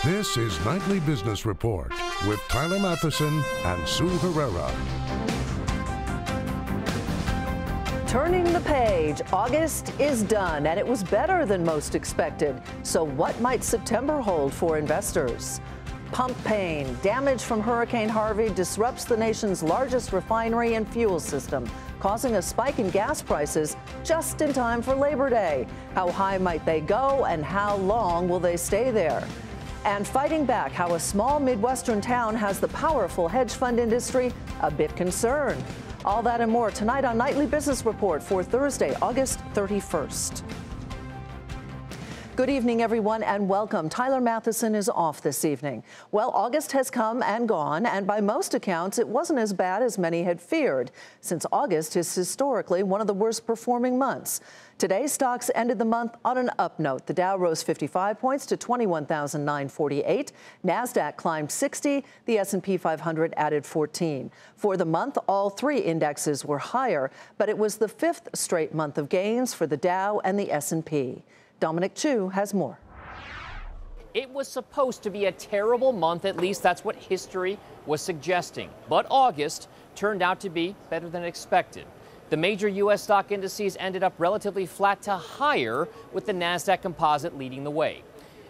This is Nightly Business Report with Tyler Matheson and Sue Herrera. Turning the page, August is done, and it was better than most expected. So what might September hold for investors? Pump pain, damage from Hurricane Harvey disrupts the nation's largest refinery and fuel system, causing a spike in gas prices just in time for Labor Day. How high might they go, and how long will they stay there? And fighting back, how a small Midwestern town has the powerful hedge fund industry a bit concerned. All that and more tonight on Nightly Business Report for Thursday, August 31st. Good evening, everyone, and welcome. Tyler Matheson is off this evening. Well, August has come and gone, and by most accounts, it wasn't as bad as many had feared, since August is historically one of the worst performing months. Today, stocks ended the month on an up note. The Dow rose 55 points to 21,948. NASDAQ climbed 60. The S&P 500 added 14. For the month, all three indexes were higher, but it was the fifth straight month of gains for the Dow and the S&P. Dominic Chu has more. It was supposed to be a terrible month, at least that's what history was suggesting. But August turned out to be better than expected. The major U.S. stock indices ended up relatively flat to higher, with the NASDAQ composite leading the way.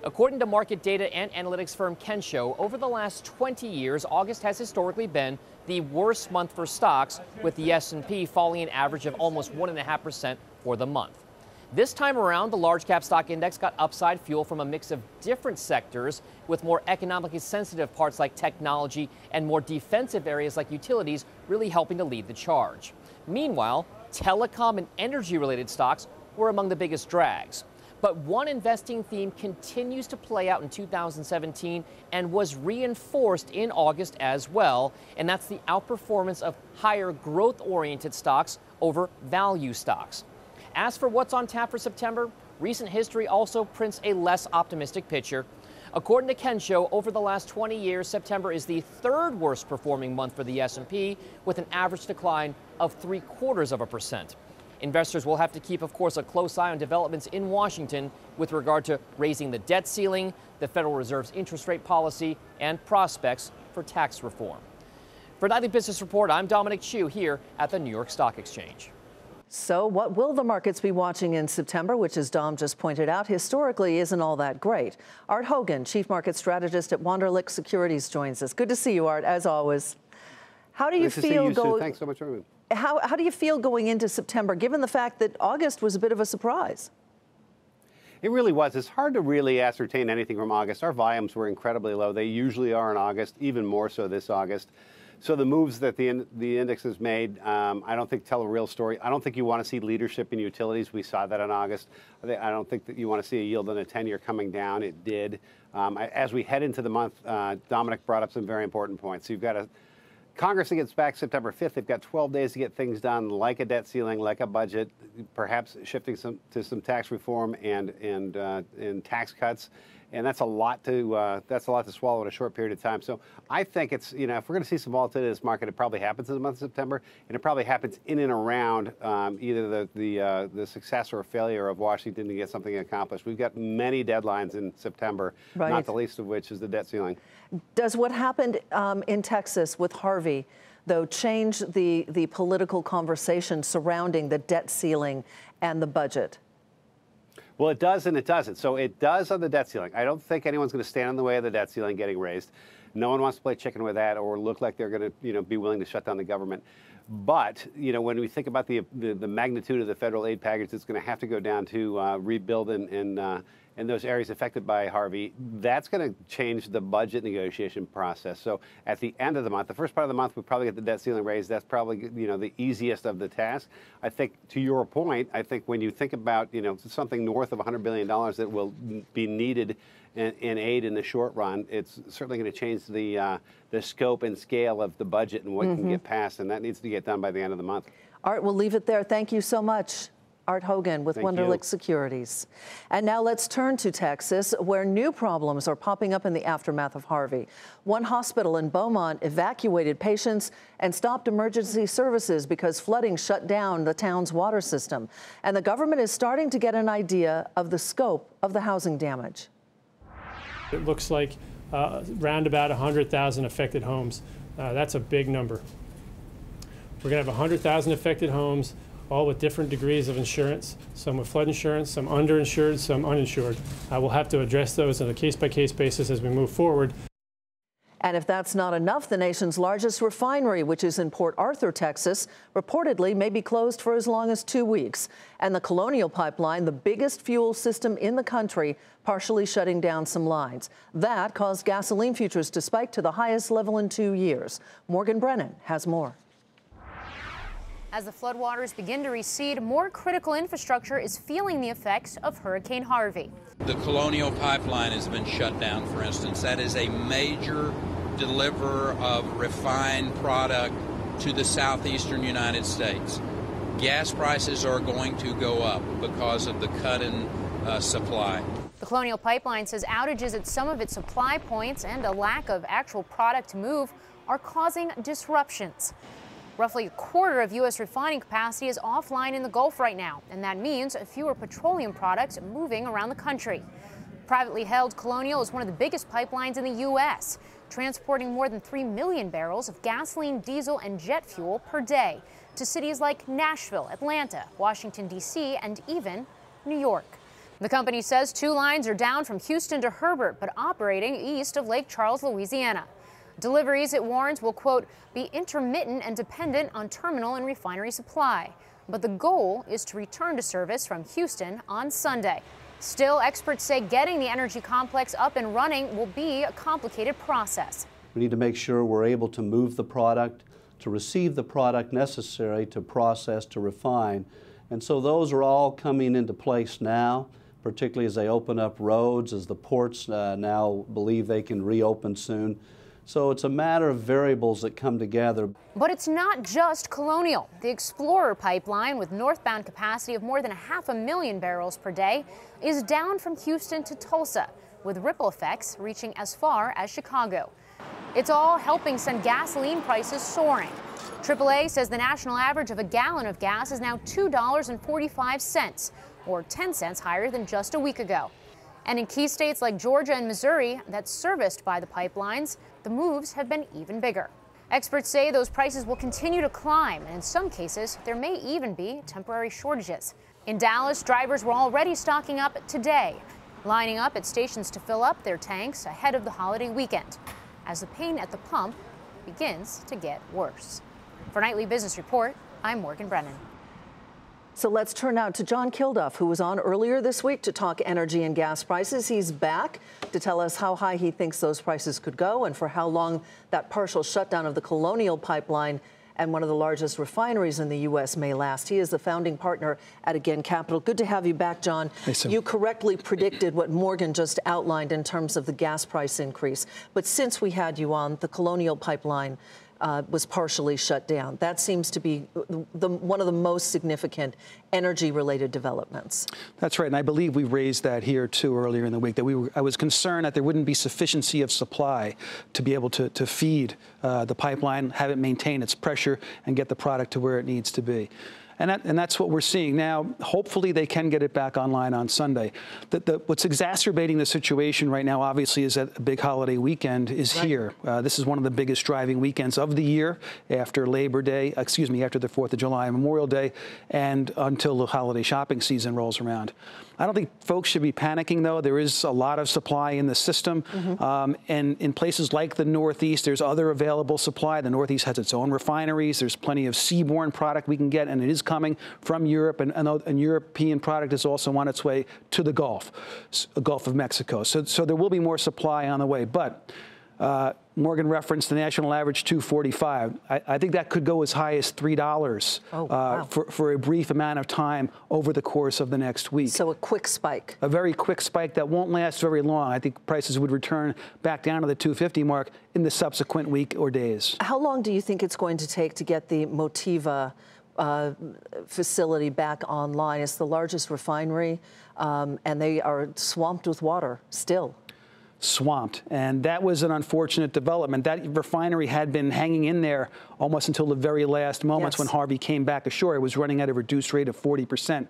According to market data and analytics firm Kensho, over the last 20 years, August has historically been the worst month for stocks, with the S&P falling an average of almost 1.5% for the month. This time around, the large cap stock index got upside fuel from a mix of different sectors, with more economically sensitive parts like technology and more defensive areas like utilities really helping to lead the charge. Meanwhile, telecom and energy-related stocks were among the biggest drags. But one investing theme continues to play out in 2017 and was reinforced in August as well, and that's the outperformance of higher growth-oriented stocks over value stocks. As for what's on tap for September, recent history also prints a less optimistic picture. According to Kensho, over the last 20 years, September is the third worst performing month for the S&P, with an average decline of 0.75%. Investors will have to keep, of course, a close eye on developments in Washington with regard to raising the debt ceiling, the Federal Reserve's interest rate policy, and prospects for tax reform. For Nightly Business Report, I'm Dominic Chu here at the New York Stock Exchange. So what will the markets be watching in September, which, as Dom just pointed out, historically isn't all that great? Art Hogan, Chief Market Strategist at Wunderlich Securities, joins us. Good to see you, Art, as always. How do you feel going? Thanks so much for having me. How do you feel going into September, given the fact that August was a bit of a surprise? It really was. It's hard to really ascertain anything from August. Our volumes were incredibly low. They usually are in August, even more so this August. So the moves that the index has made, I don't think tell a real story. I don't think you want to see leadership in utilities. We saw that in August. I don't think that you want to see a yield on a 10-year coming down. It did. As we head into the month, Dominic brought up some very important points. So you've got Congress that gets back September 5th. They've got 12 days to get things done, like a debt ceiling, like a budget, perhaps shifting to some tax reform and tax cuts. And that's a lot to swallow in a short period of time. So I think it's, if we're going to see some volatility in this market, it probably happens in the month of September, and it probably happens in and around either the success or failure of Washington to get something accomplished. We've got many deadlines in September, right, not the least of which is the debt ceiling. Does what happened in Texas with Harvey, though, change the political conversation surrounding the debt ceiling and the budget? Well, it does and it doesn't. So it does on the debt ceiling. I don't think anyone's going to stand in the way of the debt ceiling getting raised. No one wants to play chicken with that or look like they're going to, be willing to shut down the government. But, when we think about the magnitude of the federal aid package that's going to have to go down to rebuild in those areas affected by Harvey, that's going to change the budget negotiation process. So at the end of the month, the first part of the month, we probably get the debt ceiling raised. That's probably, the easiest of the tasks. I think, to your point, I think when you think about, something north of $100 billion that will be needed in aid in the short run, it's certainly going to change the scope and scale of the budget and what can get passed, and that needs to get done by the end of the month. Art, we'll leave it there. Thank you so much. Art Hogan with Wunderlich Securities. And now let's turn to Texas, where new problems are popping up in the aftermath of Harvey. One hospital in Beaumont evacuated patients and stopped emergency services because flooding shut down the town's water system. And the government is starting to get an idea of the scope of the housing damage. It looks like round about 100,000 affected homes. That's a big number. We're going to have 100,000 affected homes, all with different degrees of insurance, some with flood insurance, some underinsured, some uninsured. We'll have to address those on a case-by-case basis as we move forward. And if that's not enough, the nation's largest refinery, which is in Port Arthur, Texas, reportedly may be closed for as long as 2 weeks. And the Colonial Pipeline, the biggest fuel system in the country, partially shutting down some lines. That caused gasoline futures to spike to the highest level in 2 years. Morgan Brennan has more. As the floodwaters begin to recede, more critical infrastructure is feeling the effects of Hurricane Harvey. The Colonial Pipeline has been shut down, for instance. That is a major deliverer of refined product to the southeastern United States. Gas prices are going to go up because of the cut in supply. The Colonial Pipeline says outages at some of its supply points and a lack of actual product to move are causing disruptions. Roughly a quarter of U.S. refining capacity is offline in the Gulf right now, and that means fewer petroleum products moving around the country. Privately held Colonial is one of the biggest pipelines in the U.S., transporting more than 3 million barrels of gasoline, diesel, and jet fuel per day to cities like Nashville, Atlanta, Washington, D.C., and even New York. The company says 2 lines are down from Houston to Herbert, but operating east of Lake Charles, Louisiana. Deliveries, it warns, will, quote, be intermittent and dependent on terminal and refinery supply. But the goal is to return to service from Houston on Sunday. Still, experts say getting the energy complex up and running will be a complicated process. We need to make sure we're able to move the product, to receive the product necessary to process, to refine. And so those are all coming into place now, particularly as they open up roads, as the ports now believe they can reopen soon. So it's a matter of variables that come together. But it's not just Colonial. The Explorer pipeline, with northbound capacity of more than 500,000 barrels per day, is down from Houston to Tulsa, with ripple effects reaching as far as Chicago. It's all helping send gasoline prices soaring. AAA says the national average of a gallon of gas is now $2.45, or 10 cents higher than just a week ago. And in key states like Georgia and Missouri that's serviced by the pipelines, the moves have been even bigger. Experts say those prices will continue to climb, and in some cases, there may even be temporary shortages. In Dallas, drivers were already stocking up today, lining up at stations to fill up their tanks ahead of the holiday weekend, as the pain at the pump begins to get worse. For Nightly Business Report, I'm Morgan Brennan. So let's turn now to John Kilduff, who was on earlier this week to talk energy and gas prices. He's back to tell us how high he thinks those prices could go and for how long that partial shutdown of the Colonial Pipeline and one of the largest refineries in the U.S. may last. He is the founding partner at Again Capital. Good to have you back, John. Hey, Sam. You correctly predicted what Morgan just outlined in terms of the gas price increase. But since we had you on, the Colonial Pipeline was partially shut down. That seems to be one of the most significant energy-related developments. That's right, and I believe we raised that here too earlier in the week. That I was concerned that there wouldn't be sufficiency of supply to be able to feed the pipeline, have it maintain its pressure, and get the product to where it needs to be. And that's what we're seeing now. Hopefully they can get it back online on Sunday. What's exacerbating the situation right now, obviously, is that a big holiday weekend is here. This is one of the biggest driving weekends of the year after Labor Day, after the 4th of July and Memorial Day, and until the holiday shopping season rolls around. I don't think folks should be panicking, though. There is a lot of supply in the system. And in places like the Northeast, there's other available supply. The Northeast has its own refineries. There's plenty of seaborne product we can get, and it is coming from Europe. And European product is also on its way to the Gulf of Mexico. So there will be more supply on the way. But Morgan referenced the national average $2.45. I think that could go as high as $3 for a brief amount of time over the course of the next week. So a quick spike. A very quick spike that won't last very long. I think prices would return back down to the $2.50 mark in the subsequent week or days. How long do you think it's going to take to get the Motiva facility back online? It's the largest refinery, and they are swamped with water still. Swamped, and that was an unfortunate development. That refinery had been hanging in there almost until the very last moments when Harvey came back ashore. It was running at a reduced rate of 40%.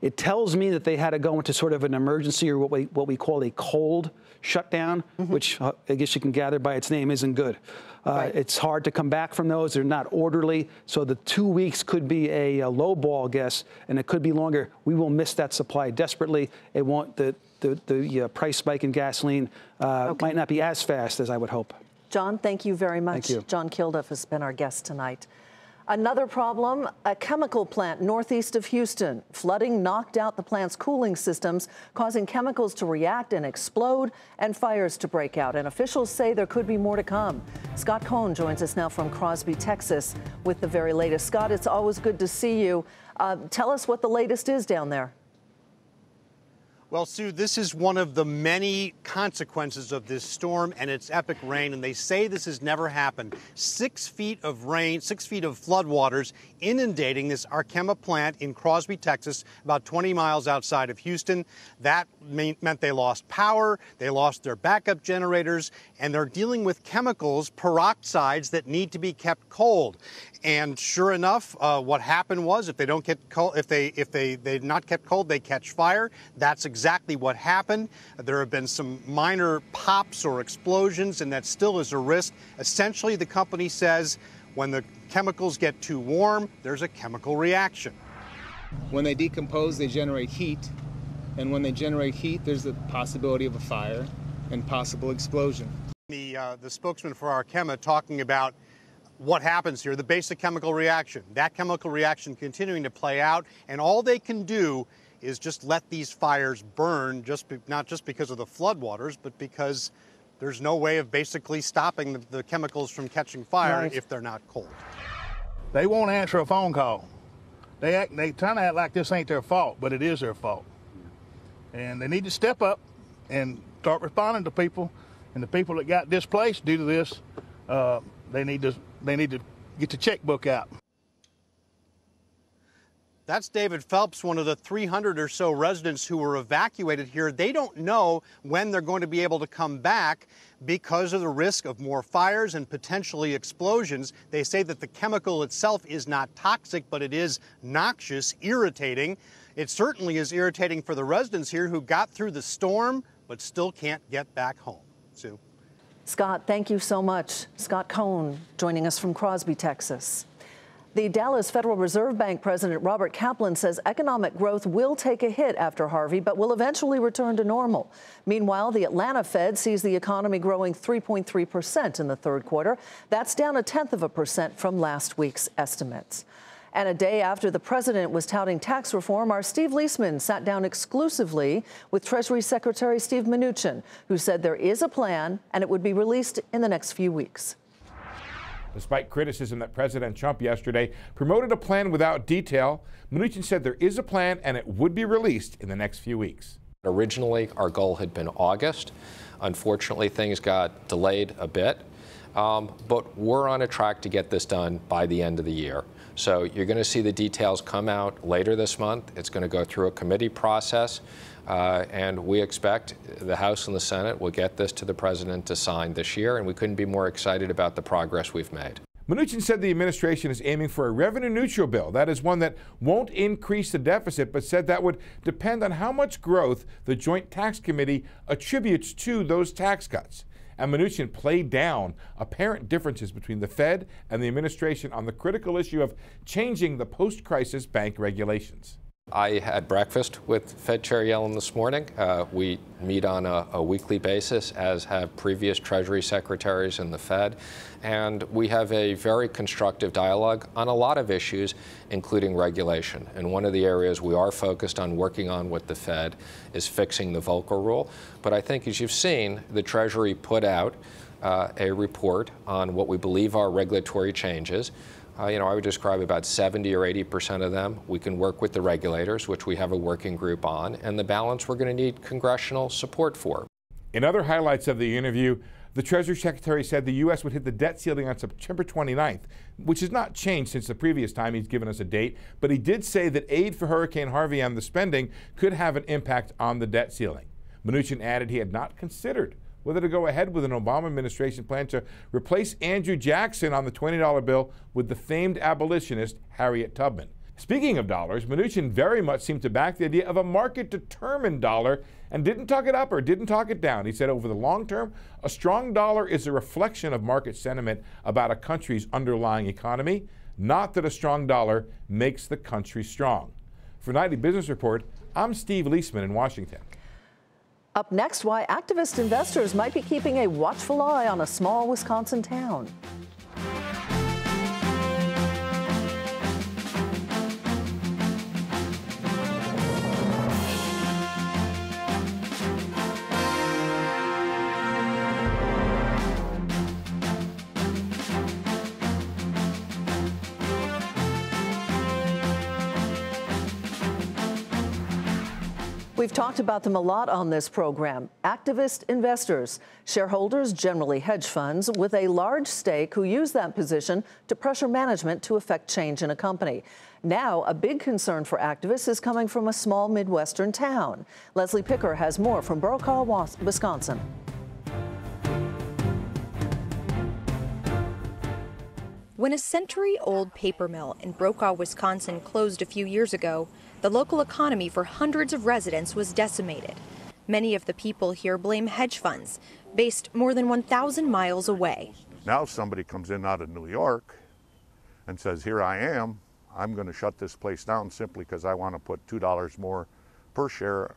It tells me that they had to go into sort of an emergency or what we call a cold shutdown, which I guess you can gather by its name isn't good. Right. It's hard to come back from those. They're not orderly. So the 2 weeks could be a low ball guess, and it could be longer. We will miss that supply desperately. It won't. The price spike in gasoline might not be as fast as I would hope. John, thank you very much. Thank you. John Kilduff has been our guest tonight. Another problem, a chemical plant northeast of Houston. Flooding knocked out the plant's cooling systems, causing chemicals to react and explode and fires to break out. And officials say there could be more to come. Scott Cohn joins us now from Crosby, Texas, with the very latest. Scott, it's always good to see you. Tell us what the latest is down there. Well, Sue, this is one of the many consequences of this storm and its epic rain, and they say this has never happened. 6 feet of rain, 6 feet of floodwaters inundating this Arkema plant in Crosby, Texas, about 20 miles outside of Houston. That meant they lost power, they lost their backup generators, and they're dealing with chemicals, peroxides, that need to be kept cold. And sure enough, what happened was, if they don't get cold, if they're not kept cold, they catch fire. That's exactly what happened. There have been some minor pops or explosions, and that still is a risk. Essentially, the company says when the chemicals get too warm, there's a chemical reaction. When they decompose, they generate heat, and when they generate heat, there's the possibility of a fire and possible explosion. The spokesman for Arkema talking about what happens here, the basic chemical reaction. That chemical reaction continuing to play out, and all they can do is just let these fires burn, not just because of the floodwaters, but because there's no way of basically stopping the chemicals from catching fire if they're not cold. They won't answer a phone call. They trying to act like this ain't their fault, but it is their fault. And they need to step up and start responding to people. And the people that got displaced due to this, they need to get the checkbook out. That's David Phelps, one of the 300 or so residents who were evacuated here. They don't know when they're going to be able to come back because of the risk of more fires and potentially explosions. They say that the chemical itself is not toxic, but it is noxious, irritating. It certainly is irritating for the residents here who got through the storm but still can't get back home. Sue. Scott, thank you so much. Scott Cohn joining us from Crosby, Texas. The Dallas Federal Reserve Bank President Robert Kaplan says economic growth will take a hit after Harvey, but will eventually return to normal. Meanwhile, the Atlanta Fed sees the economy growing 3.3% in the third quarter. That's down 0.1% from last week's estimates. And a day after the president was touting tax reform, our Steve Leisman sat down exclusively with Treasury Secretary Steve Mnuchin, who said there is a plan and it would be released in the next few weeks. Despite criticism that President Trump yesterday promoted a plan without detail, Mnuchin said there is a plan and it would be released in the next few weeks. Originally, our goal had been August. Unfortunately, things got delayed a bit, but we're on a track to get this done by the end of the year. So you're going to see the details come out later this month. It's going to go through a committee process. And we expect the House and the Senate will get this to the president to sign this year, and we couldn't be more excited about the progress we've made. Mnuchin said the administration is aiming for a revenue-neutral bill. That is one that won't increase the deficit, but said that would depend on how much growth the Joint Tax Committee attributes to those tax cuts. And Mnuchin played down apparent differences between the Fed and the administration on the critical issue of changing the post-crisis bank regulations. I had breakfast with Fed Chair Yellen this morning. We meet on a weekly basis, as have previous Treasury secretaries in the Fed. And we have a very constructive dialogue on a lot of issues, including regulation. And one of the areas we are focused on working on with the Fed is fixing the Volcker rule. But I think, as you've seen, the Treasury put out a report on what we believe are regulatory changes. I would describe about 70 or 80% of them we can work with the regulators, which we have a working group on, and the balance we're going to need congressional support for. In other highlights of the interview, the Treasury Secretary said the U.S. would hit the debt ceiling on September 29th, which has not changed since the previous time he's given us a date, but he did say that aid for Hurricane Harvey and the spending could have an impact on the debt ceiling. Mnuchin added he had not considered whether to go ahead with an Obama administration plan to replace Andrew Jackson on the $20 bill with the famed abolitionist Harriet Tubman. Speaking of dollars, Mnuchin very much seemed to back the idea of a market-determined dollar and didn't talk it up or didn't talk it down. He said over the long term, a strong dollar is a reflection of market sentiment about a country's underlying economy, not that a strong dollar makes the country strong. For Nightly Business Report, I'm Steve Leisman in Washington. Up next, why activist investors might be keeping a watchful eye on a small Wisconsin town. We've talked about them a lot on this program. Activist investors, shareholders, generally hedge funds, with a large stake who use that position to pressure management to effect change in a company. Now, a big concern for activists is coming from a small Midwestern town. Leslie Picker has more from Brokaw, Wisconsin. When a century-old paper mill in Brokaw, Wisconsin closed a few years ago, the local economy for hundreds of residents was decimated. Many of the people here blame hedge funds, based more than 1,000 miles away. Now somebody comes in out of New York and says, here I am, I'm going to shut this place down simply because I want to put $2 more per share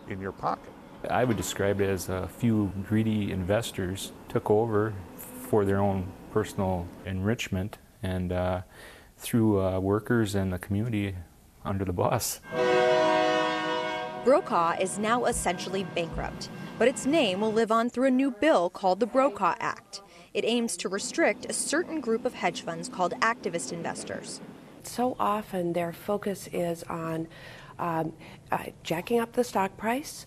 in your pocket. I would describe it as a few greedy investors took over for their own personal enrichment and threw workers and the community under the bus. Brokaw is now essentially bankrupt, but its name will live on through a new bill called the Brokaw Act. It aims to restrict a certain group of hedge funds called activist investors. So often their focus is on jacking up the stock price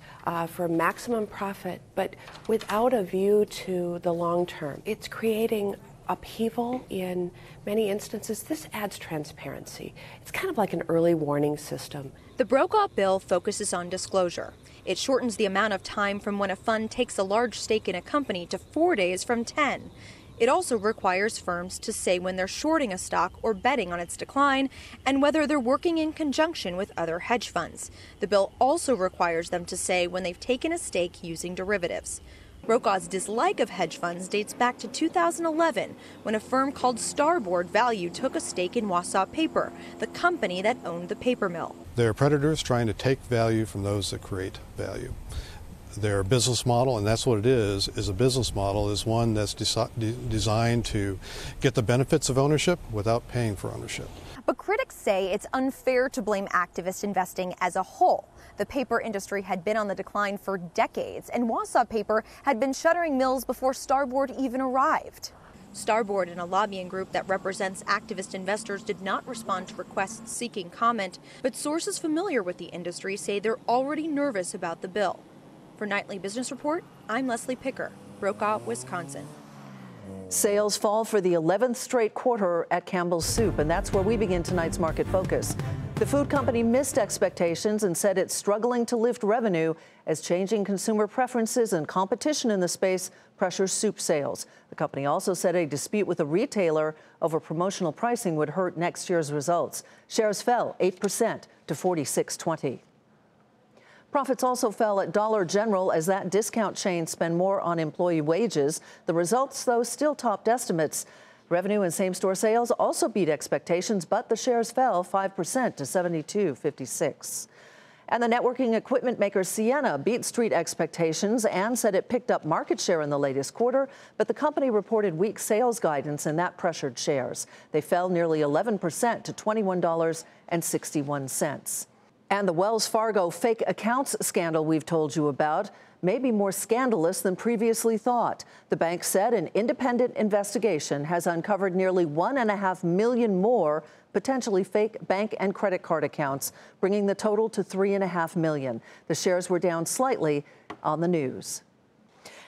for maximum profit, but without a view to the long term. It's creating upheaval in many instances. This adds transparency. It's kind of like an early warning system. The Brokaw bill focuses on disclosure. It shortens the amount of time from when a fund takes a large stake in a company to 4 days from 10. It also requires firms to say when they're shorting a stock or betting on its decline and whether they're working in conjunction with other hedge funds. The bill also requires them to say when they've taken a stake using derivatives. Brokaw's dislike of hedge funds dates back to 2011, when a firm called Starboard Value took a stake in Wausau Paper, the company that owned the paper mill. They're predators trying to take value from those that create value. Their business model, and that's what it is a business model, is one that's designed to get the benefits of ownership without paying for ownership. But critics say it's unfair to blame activist investing as a whole. The paper industry had been on the decline for decades, and Wausau Paper had been shuttering mills before Starboard even arrived. Starboard, and a lobbying group that represents activist investors, did not respond to requests seeking comment, but sources familiar with the industry say they're already nervous about the bill. For Nightly Business Report, I'm Leslie Picker, Brokaw, Wisconsin. Sales fall for the 11th straight quarter at Campbell's Soup, and that's where we begin tonight's Market Focus. The food company missed expectations and said it's struggling to lift revenue as changing consumer preferences and competition in the space pressures soup sales. The company also said a dispute with a retailer over promotional pricing would hurt next year's results. Shares fell 8% to $46.20. Profits also fell at Dollar General as that discount chain spent more on employee wages. The results, though, still topped estimates. Revenue and same-store sales also beat expectations, but the shares fell 5% to $72.56. And the networking equipment maker Ciena beat street expectations and said it picked up market share in the latest quarter, but the company reported weak sales guidance and that pressured shares. They fell nearly 11% to $21.61. And the Wells Fargo fake accounts scandal we've told you about may be more scandalous than previously thought. The bank said an independent investigation has uncovered nearly 1.5 million more potentially fake bank and credit card accounts, bringing the total to 3.5 million. The shares were down slightly on the news.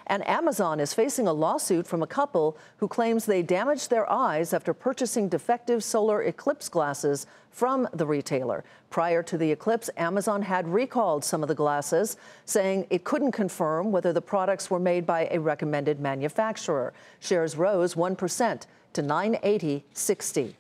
And Amazon is facing a lawsuit from a couple who claims they damaged their eyes after purchasing defective solar eclipse glasses from the retailer. Prior to the eclipse, Amazon had recalled some of the glasses, saying it couldn't confirm whether the products were made by a recommended manufacturer. Shares rose 1% to $980.60.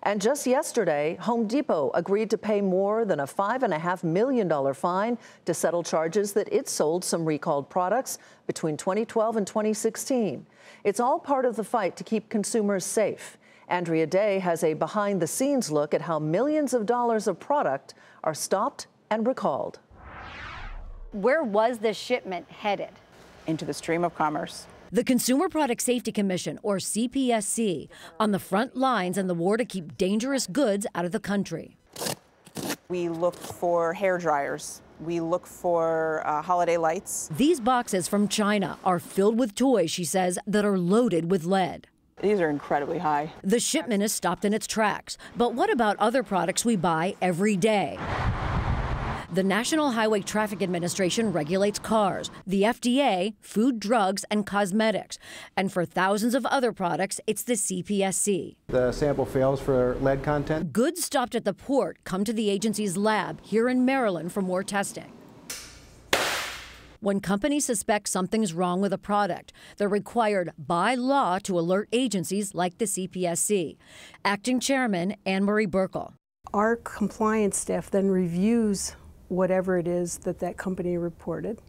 And just yesterday, Home Depot agreed to pay more than a $5.5 million fine to settle charges that it sold some recalled products between 2012 and 2016. It's all part of the fight to keep consumers safe. Andrea Day has a behind-the-scenes look at how millions of dollars of product are stopped and recalled. Where was this shipment headed? Into the stream of commerce. The Consumer Product Safety Commission, or CPSC, on the front lines in the war to keep dangerous goods out of the country. We look for hair dryers. We look for holiday lights. These boxes from China are filled with toys, she says, that are loaded with lead. These are incredibly high. The shipment is stopped in its tracks. But what about other products we buy every day? The National Highway Traffic Administration regulates cars, the FDA, food, drugs, and cosmetics. And for thousands of other products, it's the CPSC. The sample fails for lead content. Goods stopped at the port come to the agency's lab here in Maryland for more testing. When companies suspect something's wrong with a product, they're required by law to alert agencies like the CPSC. Acting Chairman Anne-Marie Burkle. Our compliance staff then reviews whatever it is that that company reported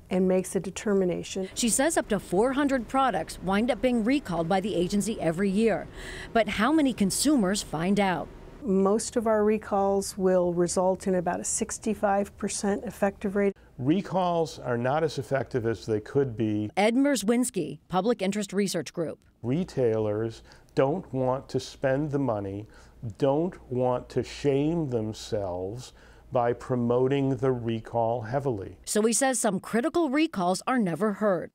and makes a determination. She says up to 400 products wind up being recalled by the agency every year. But how many consumers find out? Most of our recalls will result in about a 65% effective rate. Recalls are not as effective as they could be. Ed Merzwinski, Public Interest Research Group. Retailers don't want to spend the money, don't want to shame themselves by promoting the recall heavily. So he says some critical recalls are never heard.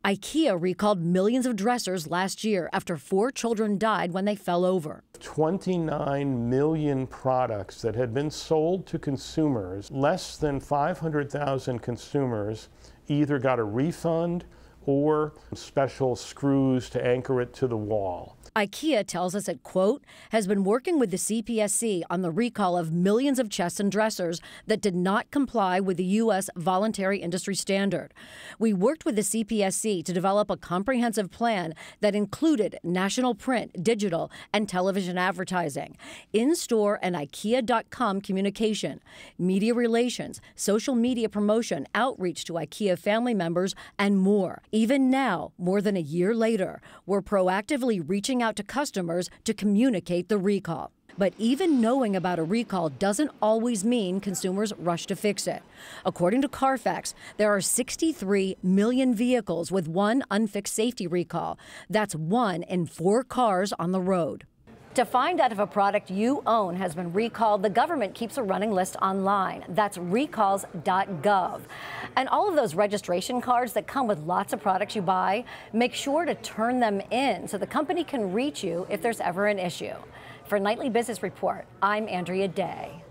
IKEA recalled millions of dressers last year after 4 children died when they fell over. 29 million products that had been sold to consumers. Less than 500,000 consumers either got a refund or special screws to anchor it to the wall. IKEA tells us it, quote, has been working with the CPSC on the recall of millions of chests and dressers that did not comply with the U.S. voluntary industry standard. We worked with the CPSC to develop a comprehensive plan that included national print, digital, and television advertising, in-store and IKEA.com communication, media relations, social media promotion, outreach to IKEA family members, and more. Even now, more than a year later, we're proactively reaching out to customers to communicate the recall. But even knowing about a recall doesn't always mean consumers rush to fix it. According to Carfax, there are 63 million vehicles with one unfixed safety recall. That's 1 in 4 cars on the road. To find out if a product you own has been recalled, the government keeps a running list online. That's recalls.gov. And all of those registration cards that come with lots of products you buy, make sure to turn them in so the company can reach you if there's ever an issue. For Nightly Business Report, I'm Andrea Day.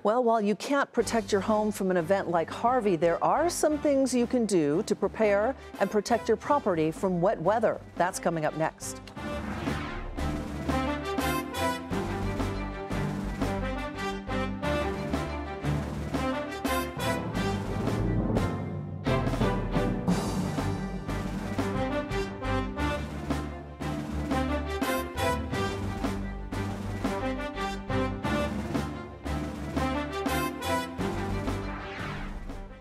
Well, while you can't protect your home from an event like Harvey, there are some things you can do to prepare and protect your property from wet weather. That's coming up next.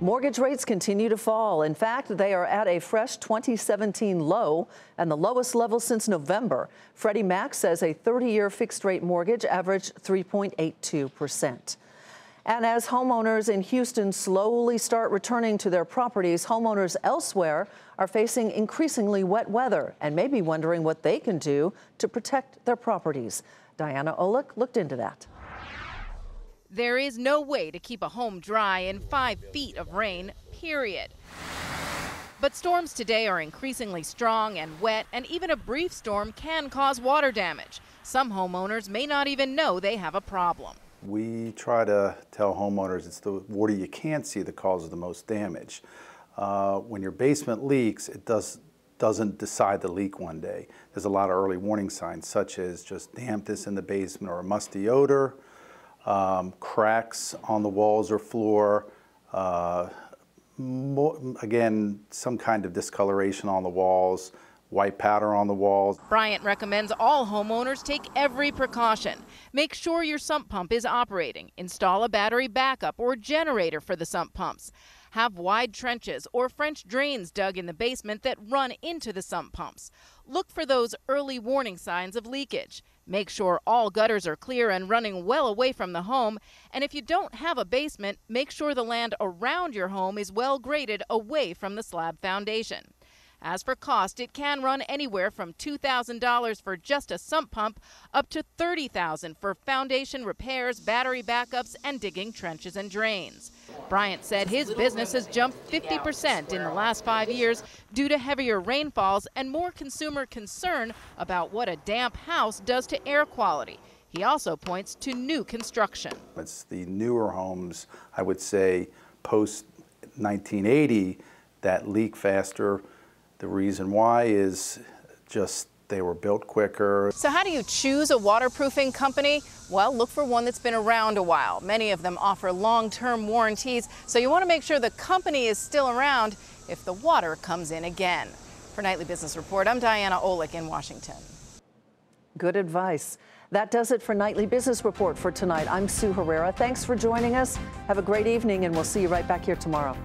Mortgage rates continue to fall. In fact, they are at a fresh 2017 low and the lowest level since November. Freddie Mac says a 30-year fixed-rate mortgage averaged 3.82%. And as homeowners in Houston slowly start returning to their properties, homeowners elsewhere are facing increasingly wet weather and may be wondering what they can do to protect their properties. Diana Olick looked into that. There is no way to keep a home dry in 5 feet of rain, period. But storms today are increasingly strong and wet, and even a brief storm can cause water damage. Some homeowners may not even know they have a problem. We try to tell homeowners it's the water you can't see that causes the most damage. When your basement leaks, it doesn't decide to leak one day. There's a lot of early warning signs, such as just dampness in the basement or a musty odor. Cracks on the walls or floor, again, some kind of discoloration on the walls, white powder on the walls. Bryant recommends all homeowners take every precaution. Make sure your sump pump is operating. Install a battery backup or generator for the sump pumps. Have wide trenches or French drains dug in the basement that run into the sump pumps. Look for those early warning signs of leakage. Make sure all gutters are clear and running well away from the home. And if you don't have a basement, make sure the land around your home is well graded away from the slab foundation. As for cost, it can run anywhere from $2,000 for just a sump pump up to $30,000 for foundation repairs, battery backups, and digging trenches and drains. Bryant said his business has jumped 50% in the last 5 years due to heavier rainfalls and more consumer concern about what a damp house does to air quality. He also points to new construction. It's the newer homes, I would say, post 1980 that leak faster. The reason why is just they were built quicker. So how do you choose a waterproofing company? Well, look for one that's been around a while. Many of them offer long-term warranties, so you want to make sure the company is still around if the water comes in again. For Nightly Business Report, I'm Diana Olick in Washington. Good advice. That does it for Nightly Business Report for tonight. I'm Sue Herrera. Thanks for joining us. Have a great evening, and we'll see you right back here tomorrow.